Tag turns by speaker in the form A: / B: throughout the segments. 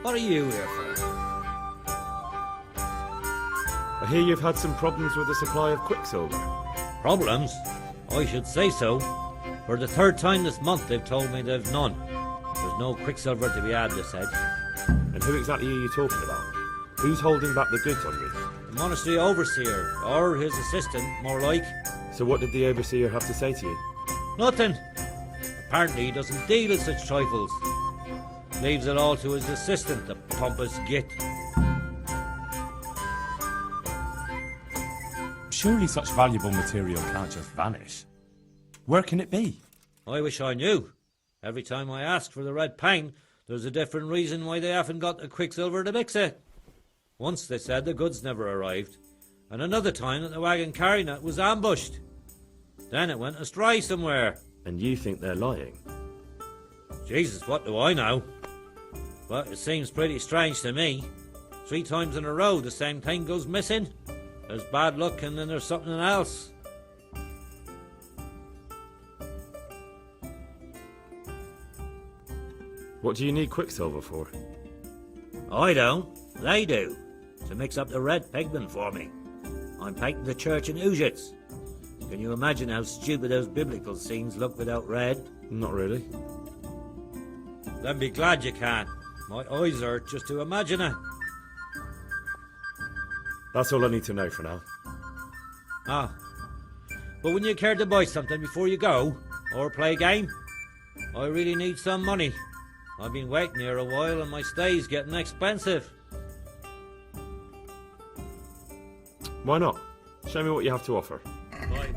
A: What are you here for?
B: I hear you've had some problems with the supply of quicksilver.
A: Problems? I should say so. For the third time this month they've told me they've none. There's no quicksilver to be had, they said.
B: And who exactly are you talking about? Who's holding back the goods on you?
A: The monastery overseer, or his assistant, more like.
B: So what did the overseer have to say to you?
A: Nothing. Apparently he doesn't deal in such trifles. Leaves it all to his assistant, the pompous git.
C: Surely such valuable material can't just vanish. Where can it be?
A: I wish I knew. Every time I ask for the red pang, there's a different reason why they haven't got the quicksilver to mix it. Once they said the goods never arrived, and another time that the wagon carrying it was ambushed. Then it went astray somewhere.
B: And you think they're lying?
A: Jesus, what do I know? But it seems pretty strange to me. 3 times in a row the same thing goes missing. There's bad luck and then there's something else.
B: What do you need quicksilver for?
A: I don't. They do. To mix up the red pigment for me. I'm painting the church in Ujits. Can you imagine how stupid those biblical scenes look without red?
B: Not really.
A: Then be glad you can. My eyes hurt just to imagine it.
B: That's all I need to know for now.
A: Ah. But wouldn't you care to buy something before you go? Or play a game? I really need some money. I've been waiting here a while and my stay's getting expensive.
B: Why not? Show me what you have to offer.
A: Right.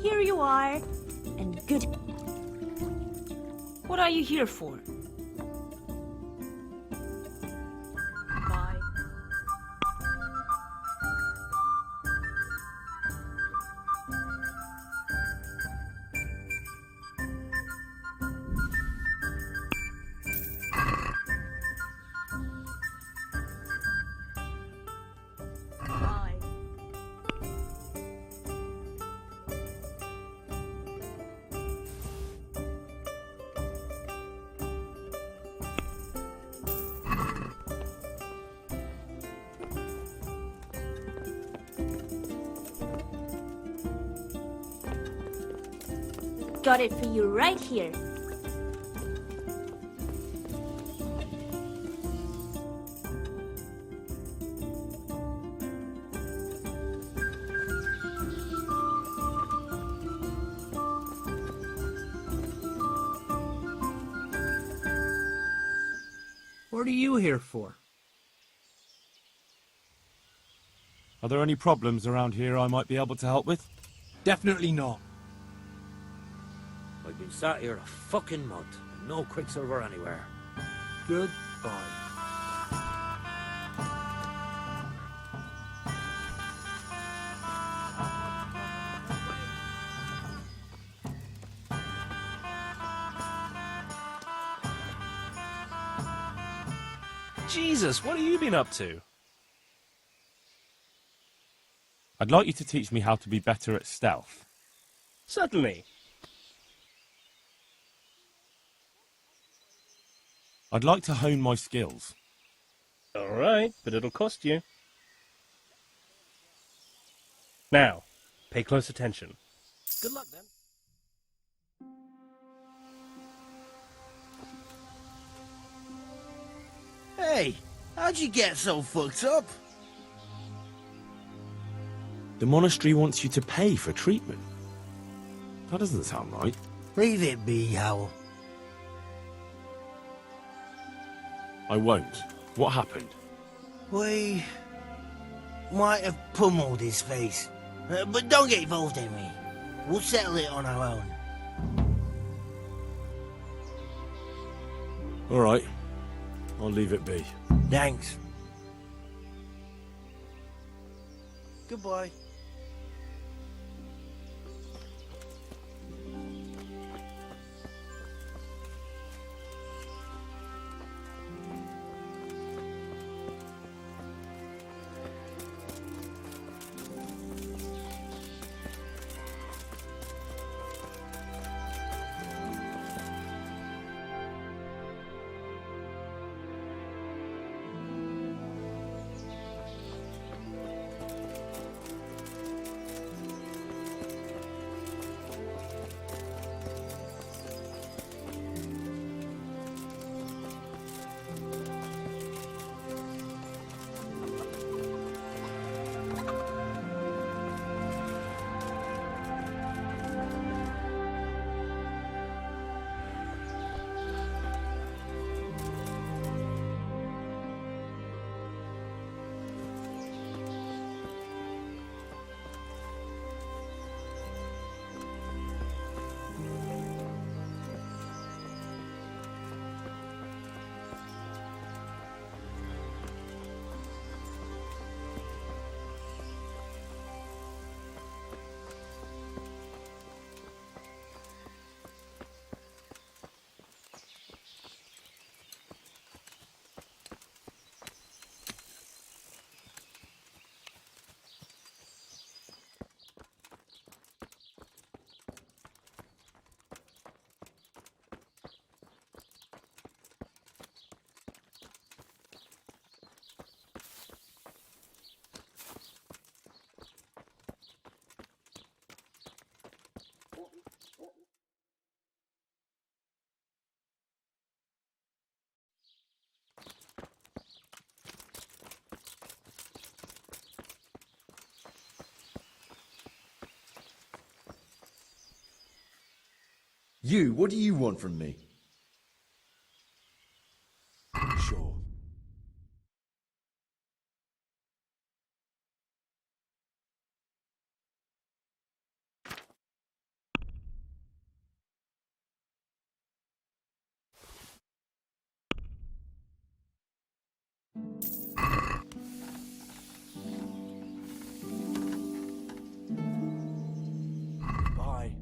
D: Here you are, and good. What are you here for? Bye. Bye. Got it for you right here.
E: What are you here for?
C: Are there any problems around here I might be able to help with?
E: Definitely not.
A: I've been sat here a fucking month and no quicksilver anywhere.
E: Goodbye.
F: Jesus, what have you been up to?
C: I'd like you to teach me how to be better at stealth.
F: Certainly.
C: I'd like to hone my skills.
F: All right, but it'll cost you. Now, pay close attention. Good luck, then.
G: Hey, how'd you get so fucked up?
B: The monastery wants you to pay for treatment. That doesn't sound right.
G: Leave it be, Howell.
B: I won't. What happened?
G: We might have pummeled his face. But don't get involved, Henry. We'll settle it on our own.
B: All right. I'll leave it be.
G: Thanks. Goodbye.
H: You, what do you want from me?
B: Sure. Bye.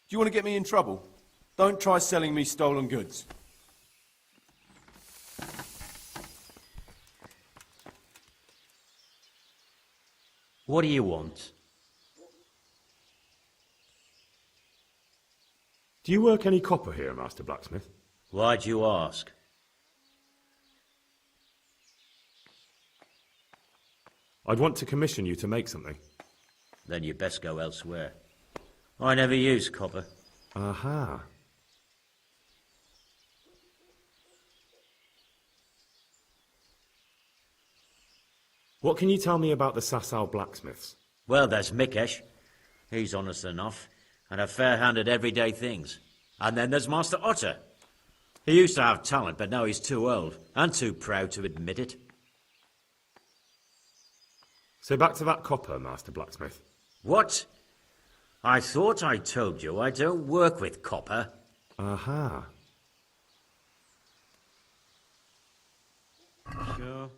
C: Do you want to get me in trouble? Don't try selling me stolen goods.
A: What do you want?
B: Do you work any copper here, Master Blacksmith?
A: Why'd you ask?
B: I'd want to commission you to make something.
A: Then you best go elsewhere. I never use copper.
B: Aha. What can you tell me about the Sasau blacksmiths?
A: Well, there's Mikesh. He's honest enough, and a fair hand at everyday things. And then there's Master Otter. He used to have talent, but now he's too old, and too proud to admit it.
B: So back to that copper, Master Blacksmith.
A: What? I thought I told you I don't work with copper.
B: Aha. Sure.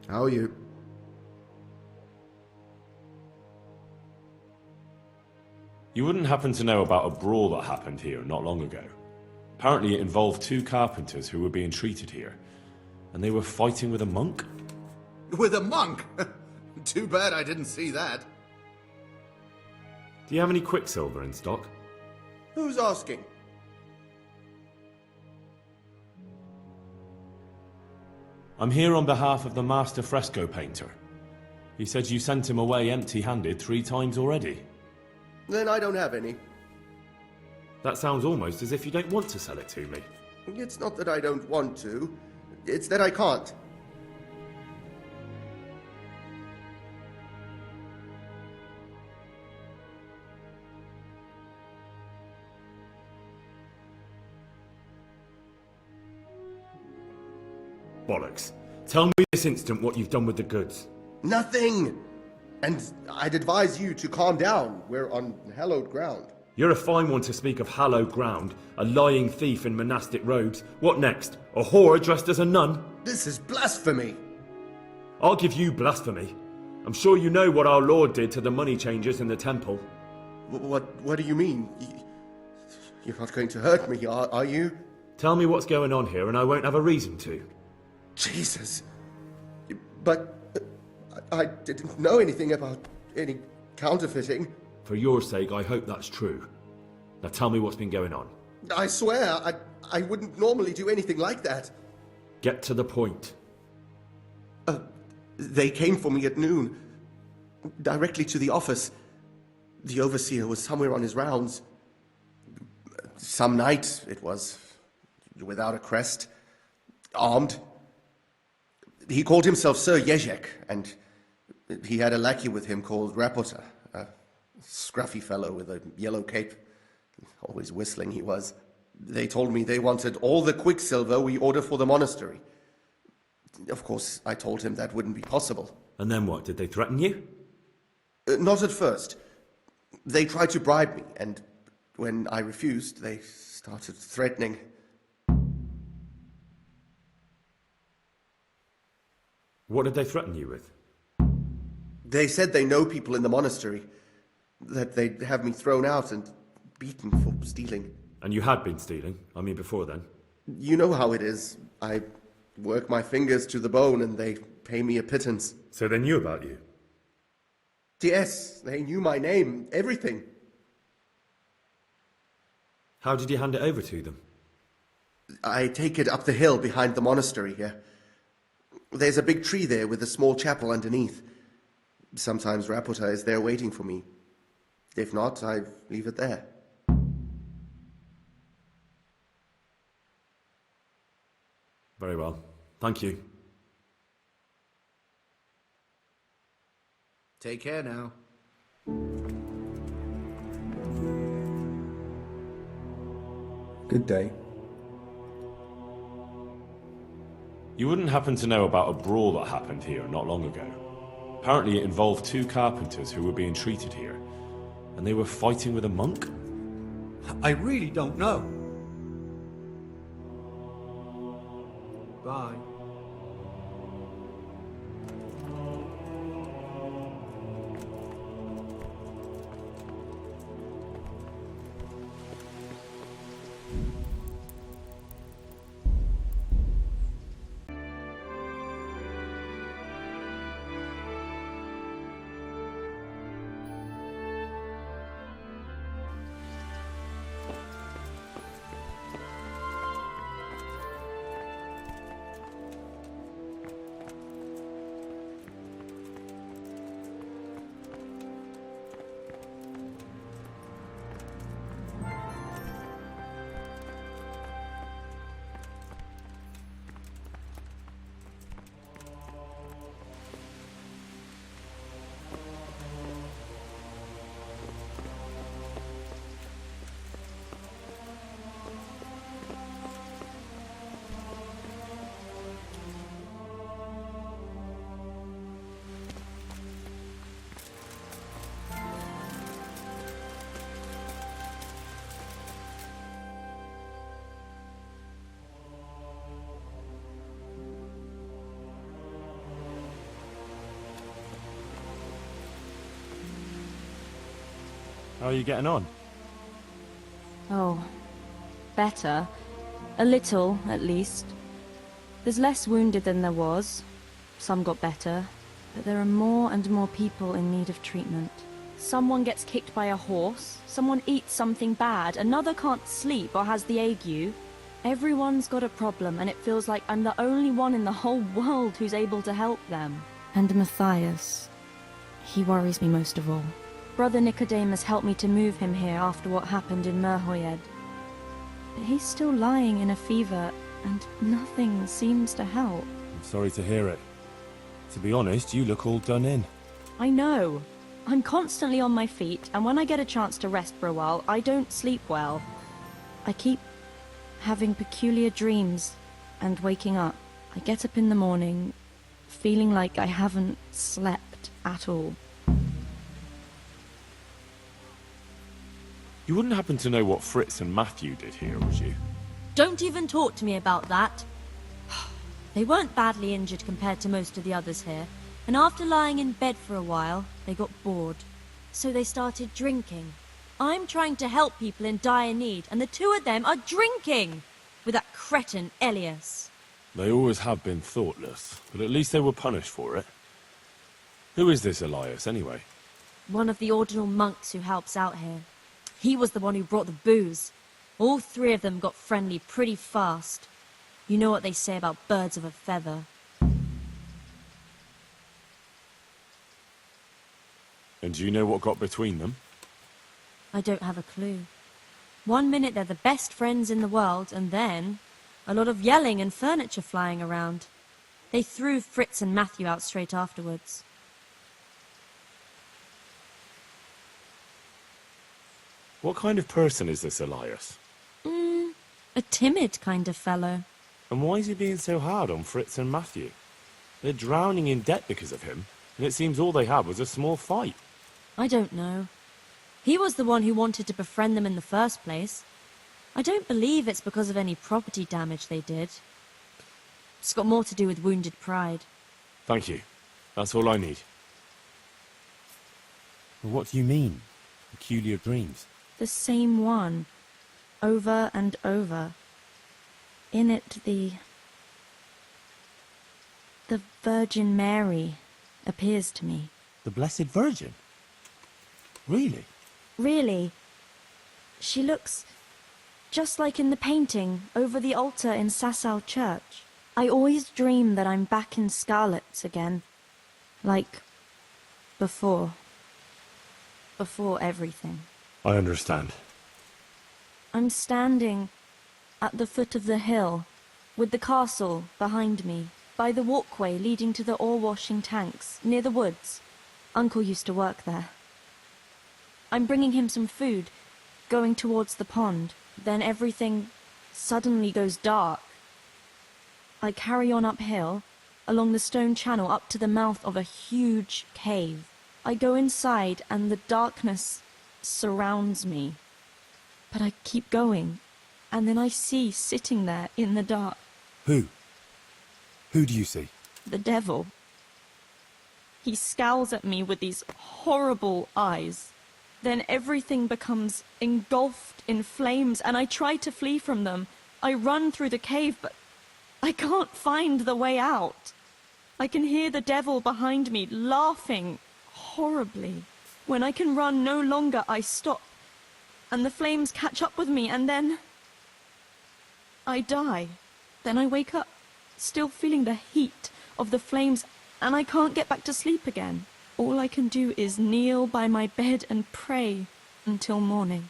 H: How are you?
B: You wouldn't happen to know about a brawl that happened here not long ago? Apparently it involved two carpenters who were being treated here, and they were fighting with a monk?
I: With a monk? Too bad I didn't see that.
B: Do you have any quicksilver in stock?
I: Who's asking?
B: I'm here on behalf of the master fresco painter. He said you sent him away empty-handed 3 times already.
I: Then I don't have any.
B: That sounds almost as if you don't want to sell it to me.
I: It's not that I don't want to. It's that I can't.
B: Bollocks. Tell me this instant what you've done with the goods.
I: Nothing! And I'd advise you to calm down. We're on hallowed ground.
B: You're a fine one to speak of hallowed ground, a lying thief in monastic robes. What next? A whore dressed as a nun?
I: This is blasphemy!
B: I'll give you blasphemy. I'm sure you know what our Lord did to the money changers in the temple.
I: What do you mean? You're not going to hurt me, are you?
B: Tell me what's going on here and I won't have a reason to.
I: Jesus. But I didn't know anything about any counterfeiting.
B: For your sake, I hope that's true. Now tell me what's been going on.
I: I swear, I wouldn't normally do anything like that.
B: Get to the point.
I: They came for me at noon, directly to the office. The overseer was somewhere on his rounds. Some night, it was, without a crest, armed. He called himself Sir Jezek, and he had a lackey with him called Rapota, a scruffy fellow with a yellow cape. Always whistling he was. They told me they wanted all the quicksilver we order for the monastery. Of course, I told him that wouldn't be possible.
B: And then what? Did they threaten you?
I: Not at first. They tried to bribe me, and when I refused, they started threatening.
B: What did they threaten you with?
I: They said they know people in the monastery, that they'd have me thrown out and beaten for stealing.
B: And you had been stealing? I mean, before then?
I: You know how it is. I work my fingers to the bone and they pay me a pittance.
B: So they knew about you?
I: Yes, they knew my name, everything.
B: How did you hand it over to them?
I: I take it up the hill behind the monastery here. There's a big tree there with a small chapel underneath. Sometimes Rapota is there waiting for me. If not, I leave it there.
B: Very well. Thank you.
H: Take care now.
E: Good day.
B: You wouldn't happen to know about a brawl that happened here not long ago? Apparently it involved two carpenters who were being treated here, and they were fighting with a monk?
E: I really don't know. Bye.
B: How are you getting on?
J: Oh, better. A little, at least. There's less wounded than there was. Some got better. But there are more and more people in need of treatment. Someone gets kicked by a horse, someone eats something bad, another can't sleep or has the ague. Everyone's got a problem, and it feels like I'm the only one in the whole world who's able to help them. And Matthias, he worries me most of all. Brother Nicodemus helped me to move him here after what happened in Merhoyed. He's still lying in a fever, and nothing seems to help.
C: I'm sorry to hear it. To be honest, you look all done in.
J: I know. I'm constantly on my feet, and when I get a chance to rest for a while, I don't sleep well. I keep having peculiar dreams and waking up. I get up in the morning, feeling like I haven't slept at all.
B: You wouldn't happen to know what Fritz and Matthew did here, would you?
D: Don't even talk to me about that. They weren't badly injured compared to most of the others here, and after lying in bed for a while, they got bored. So they started drinking. I'm trying to help people in dire need, and the two of them are drinking! With that cretin Elias.
B: They always have been thoughtless, but at least they were punished for it. Who is this Elias, anyway?
D: One of the ordinal monks who helps out here. He was the one who brought the booze. All three of them got friendly pretty fast. You know what they say about birds of a feather.
B: And do you know what got between them?
D: I don't have a clue. One minute they're the best friends in the world, and then a lot of yelling and furniture flying around. They threw Fritz and Matthew out straight afterwards.
B: What kind of person is this Elias?
D: A timid kind of fellow.
B: And why is he being so hard on Fritz and Matthew? They're drowning in debt because of him, and it seems all they had was a small fight.
D: I don't know. He was the one who wanted to befriend them in the first place. I don't believe it's because of any property damage they did. It's got more to do with wounded pride.
B: Thank you. That's all I need.
C: Well, what do you mean? Peculiar dreams?
J: The same one. Over and over. In it, the Virgin Mary appears to me.
C: The Blessed Virgin? Really?
J: Really. She looks just like in the painting over the altar in Sasau Church. I always dream that I'm back in Scarlet's again. Like before. Before everything.
B: I understand.
J: I'm standing at the foot of the hill, with the castle behind me, by the walkway leading to the ore-washing tanks, near the woods. Uncle used to work there. I'm bringing him some food, going towards the pond. Then everything suddenly goes dark. I carry on uphill, along the stone channel up to the mouth of a huge cave. I go inside and the darkness surrounds me. But I keep going, and then I see sitting there in the dark.
C: Who? Who do you see?
J: The devil. He scowls at me with these horrible eyes. Then everything becomes engulfed in flames, and I try to flee from them. I run through the cave, but I can't find the way out. I can hear the devil behind me laughing horribly. When I can run no longer, I stop, and the flames catch up with me, and then I die. Then I wake up, still feeling the heat of the flames, and I can't get back to sleep again. All I can do is kneel by my bed and pray until morning.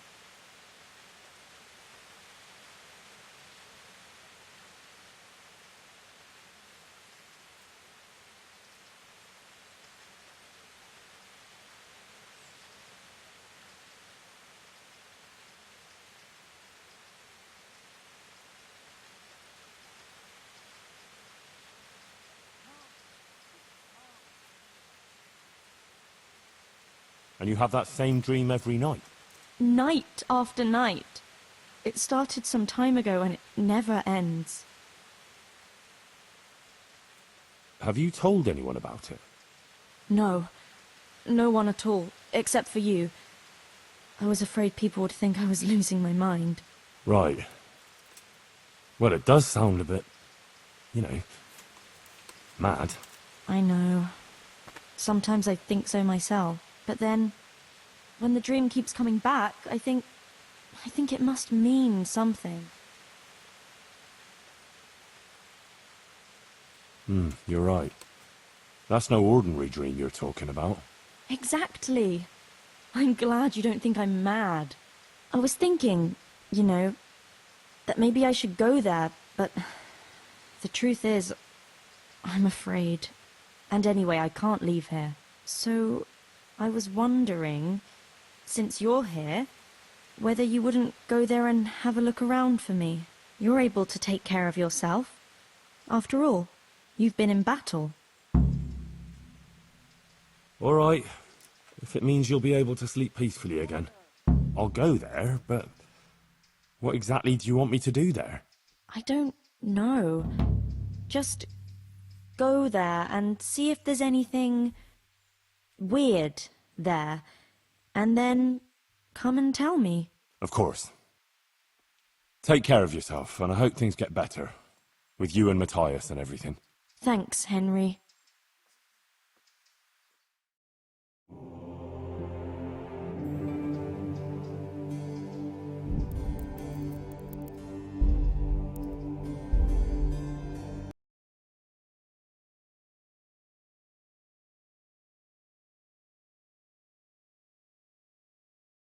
C: And you have that same dream every night?
J: Night after night. It started some time ago and it never ends.
C: Have you told anyone about it?
J: No. No one at all, except for you.
D: I was afraid people would think I was losing my mind.
C: Right. Well, it does sound a bit, you know, mad.
D: I know. Sometimes I think so myself. But then, when the dream keeps coming back, I think it must mean something.
C: You're right. That's no ordinary dream you're talking about.
D: Exactly. I'm glad you don't think I'm mad. I was thinking, you know, that maybe I should go there, but the truth is, I'm afraid. And anyway, I can't leave here. So, I was wondering, since you're here, whether you wouldn't go there and have a look around for me. You're able to take care of yourself. After all, you've been in battle.
C: All right. If it means you'll be able to sleep peacefully again. I'll go there, but what exactly do you want me to do there?
D: I don't know. Just go there and see if there's anything weird there, and then come and tell me.
C: Of course. Take care of yourself, and I hope things get better. With you and Matthias and everything.
D: Thanks, Henry.